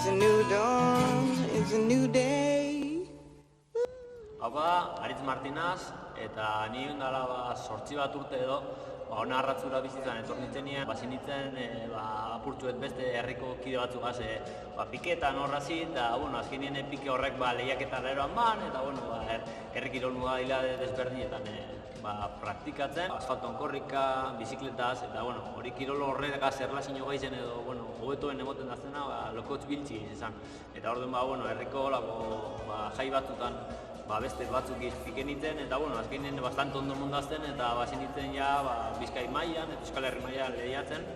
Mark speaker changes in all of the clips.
Speaker 1: It's a new dawn, it's a new day.
Speaker 2: Haupa, Aritz Martinaz, eta ni dela 8 bat urte edo, hona arratzura bizitzan etornitzen nien, bazinitzen apurtzuet beste herriko kide batzugaz piketan horrazi, eta azkenien pike horrek lehiaketan eroan ban, eta herri kirol mugadila desberdinetan praktikatzen, asfaltoan korrika, bizikletaz, eta hori kirol horregaz erlazio gaizen edo hobetoen emoten dazena lokotz biltzi izan. Eta orduan herriko jai batzutan beste batzuk izpiken nintzen, eta azkenean bastante ondo mundazten, eta bazen nintzen Bizkai mailan eta Euskal Herri mailan lehiatzen.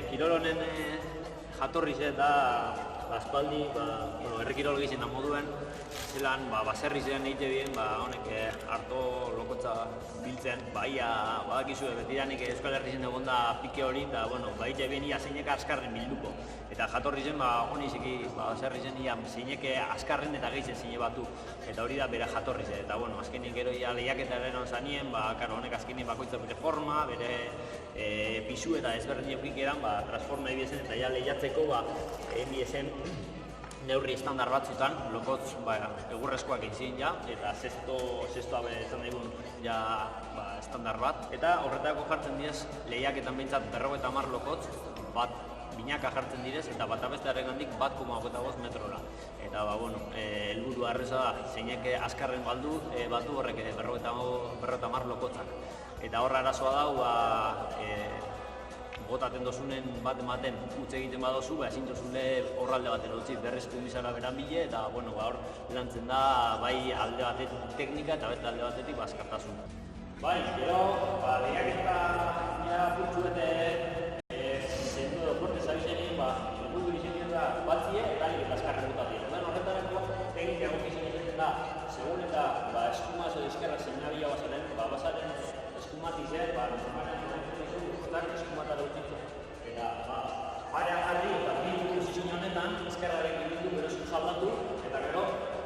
Speaker 2: Kirol honen jatorriz eta aspaldi herri kirol gizena moduen, zelan baserri zelan egite bien, honek harto lokotza biltzen, badakizu betiranik Euskal Herri zen egon da pike hori, eta egite bien ia zeinek askarren bilduko. Eta jatorri zen honi izeki baserri zen ia zeinek askarren eta gehizen zeine batu, eta hori da bere jatorri zen. Eta azkenin gero lehiaketa eran zanien, honek azkenin bakoitza bere forma, bere pisu eta ezberdin eukik eran, transforma ebiezen eta lehiatzeko ebiezen neurri estandar batzutan, lokotz egurrezkoak egin eta zestoa bezan egun estandar bat. Eta horretako jartzen direz lehiaketan behintzat 50 lokotz, bat binaka jartzen direz, eta bat abestearen gandik 1,25 metrora. Eta helburu arreza da, zeinek askarren batu horrek 50 lokotzak. Eta horra arazoa dau, botaten dozunen bat ematen utz egiten badozu, ezin dozune horralde baten utzi berreztu bizara beran bile, eta hor lantzen da bai alde batetik teknika eta beste alde batetik askartasun. Gero, lehiaketa pultzuete zentu edo fuerte zabizenin, helburu izenien da batzie eta askarren botatik. Horretarako teknika egokizien izaten da, segun eta eskuma edo eskerra zenabila bazaren eskumatizen, eskumata dautitzen. Eta parean jarri eta bildu posizio honetan, eskerrarekin bildu gero eskuz aldatu, eta gero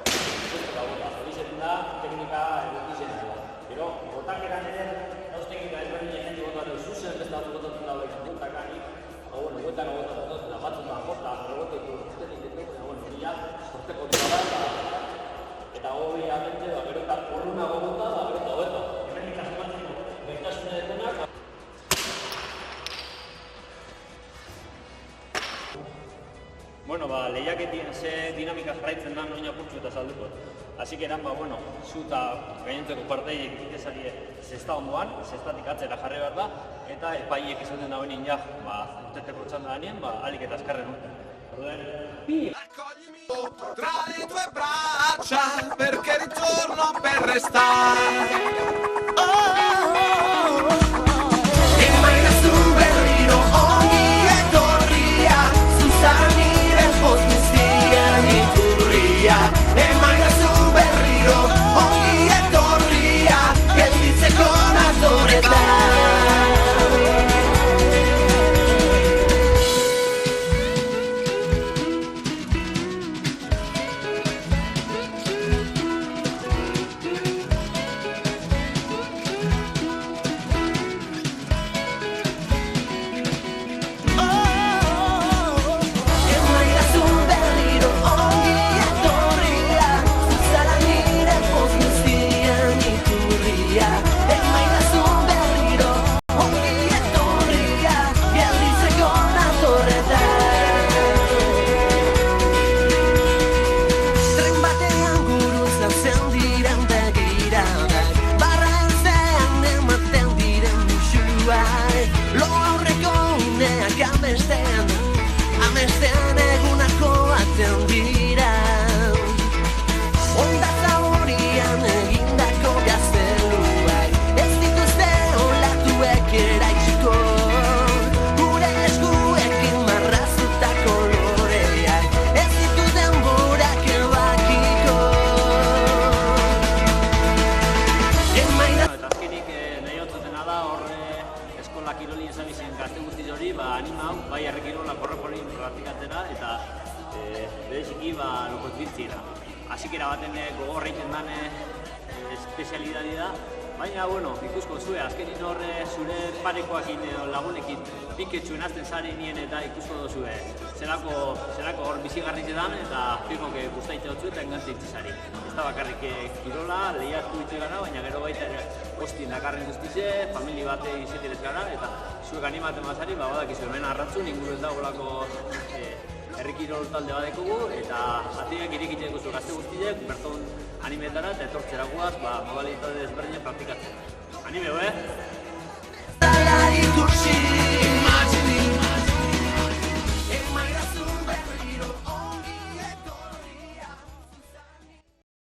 Speaker 2: bota. Hori zen da teknika egokizen da. Gero, botakeran ere, dauz teknika ezberdin jende botatu zuzen, beste bat botatzen da hori zentuntakanik, goetan botatzen dut, eta batzutan jota, goeteko usten egiteko, hori sorteko dira da, eta hori agente, gero eta horruna gogota, gero eta hoeta. Hemen ikasmatzeko gaitasune detenak. Lehiaketien ze dinamika jarraitzen da noin apurtzu eta salduko. Asik eran, zu eta gainontzeko parteiek ikitezarie zesta ondoan, zestatik atzera jarri behar da, eta epaiek izaten da benin urteteko txanda danien, alik eta azkarren urte.
Speaker 3: Raccoglimi tra le tue braccia perché ritorno per restare. E mai nessun berrino ogni corria su Sanire vos mistia ni turria. E mai nessun berrino ogni corria che dice con autorità.
Speaker 2: Anima hau, herri kirola korrepolin praktikatzera eta bereziki lokotz biltzera. Hasikera baten gogorra egiten den espezialidadea da, Baina, bueno, ikusko zue, azkenin horre zure parekoakin lagunekin piketxuen azten zari nien eta ikusko duzue zelako hor bizigarritzetan eta pikoke guztaite dutzu eta engantzitze zari. Ez da bakarrik kirola, lehiatu ditu gara, baina gero baita ere hostien dakarren guztize, famili bate izetirez gara eta zuek animaten bazari, badakizu hemen arratzun, inguru ez dagoelako herrikirol talde badekugu eta atiak irikiteko zu gazte guztiek berton animetara eta etortzerakoaz modalitate desberdinen praktikatzen. Animeo,
Speaker 3: Zalari tursi